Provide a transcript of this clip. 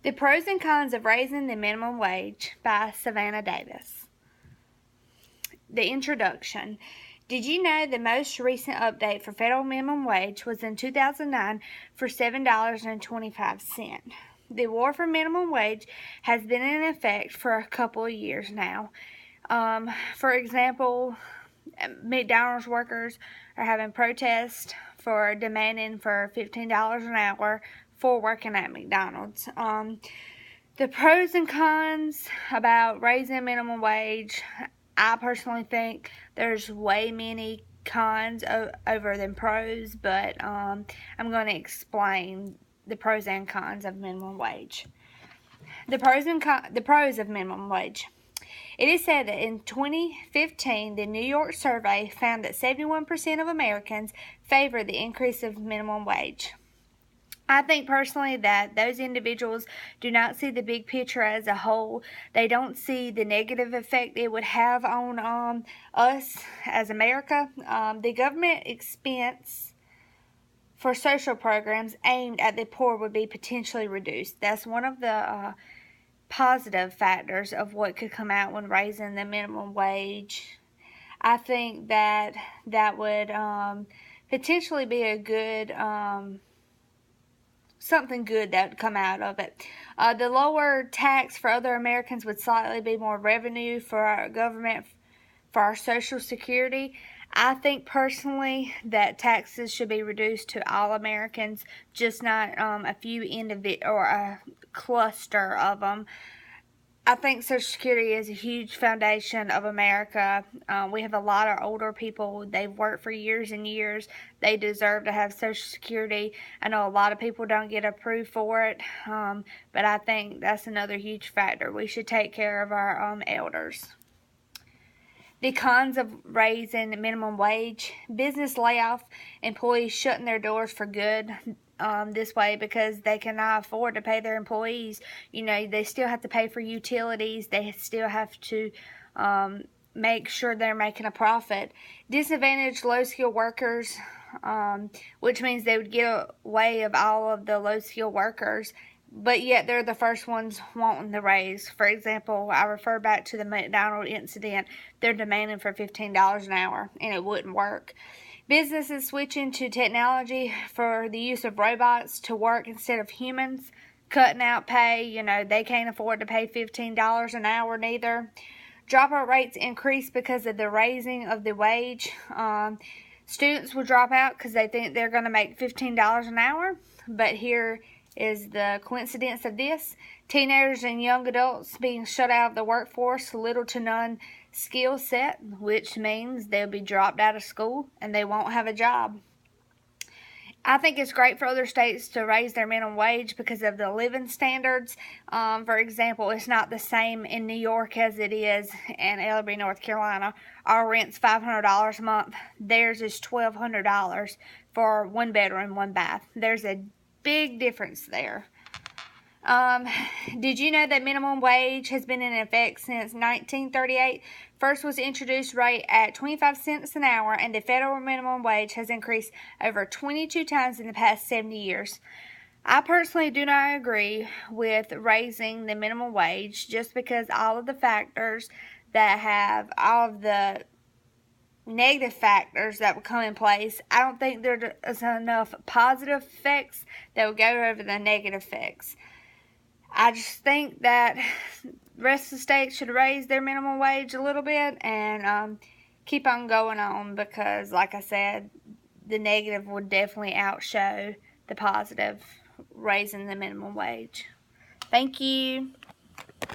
The Pros and Cons of Raising the Minimum Wage by Savannah Davis. The introduction. Did you know the most recent update for federal minimum wage was in 2009 for $7.25? The war for minimum wage has been in effect for a couple of years now. For example, McDonald's workers are having protests for demanding for $15 an hour for working at McDonald's. The pros and cons about raising minimum wage, I personally think there's way many cons over than pros, but I'm going to explain the pros and cons of minimum wage. The pros of minimum wage. It is said that in 2015, the New York survey found that 71% of Americans favor the increase of minimum wage. I think personally that those individuals do not see the big picture as a whole. They don't see the negative effect it would have on us as America. The government expense for social programs aimed at the poor would be potentially reduced. That's one of the positive factors of what could come out when raising the minimum wage. I think that would potentially be a good something good that would come out of it. The lower tax for other Americans would slightly be more revenue for our government, for our Social Security. I think personally that taxes should be reduced to all Americans, just not a few or a cluster of them. I think Social Security is a huge foundation of America. We have a lot of older people. They've worked for years and years. They deserve to have Social Security. I know a lot of people don't get approved for it, but I think that's another huge factor. We should take care of our elders. The cons of raising the minimum wage: business layoff, employees shutting their doors for good. This way, because they cannot afford to pay their employees. You know, they still have to pay for utilities. They still have to make sure they're making a profit. Disadvantaged low-skilled workers, which means they would get away of all of the low-skilled workers, but yet they're the first ones wanting the raise. For example, I refer back to the McDonald's incident. They're demanding for $15 an hour, and it wouldn't work. Businesses switching to technology for the use of robots to work instead of humans, cutting out pay. You know, they can't afford to pay $15 an hour neither. Dropout rates increase because of the raising of the wage. Students will drop out because they think they're going to make $15 an hour, but here is the coincidence of this: teenagers and young adults being shut out of the workforce, little to none skill set, which means they'll be dropped out of school and they won't have a job. I think it's great for other states to raise their minimum wage because of the living standards. For example, it's not the same in New York as it is in Ellerby, North Carolina. Our rent's $500 a month. Theirs is $1,200 for one bedroom, one bath. There's a big difference there. Did you know that minimum wage has been in effect since 1938? First was introduced rate at 25 cents an hour, and the federal minimum wage has increased over 22 times in the past 70 years. I personally do not agree with raising the minimum wage just because all of the factors that have all of the negative factors that would come in place. I don't think there's enough positive effects that would go over the negative effects. I just think that the rest of the states should raise their minimum wage a little bit and keep on going on, because, like I said, the negative would definitely outshow the positive, raising the minimum wage. Thank you.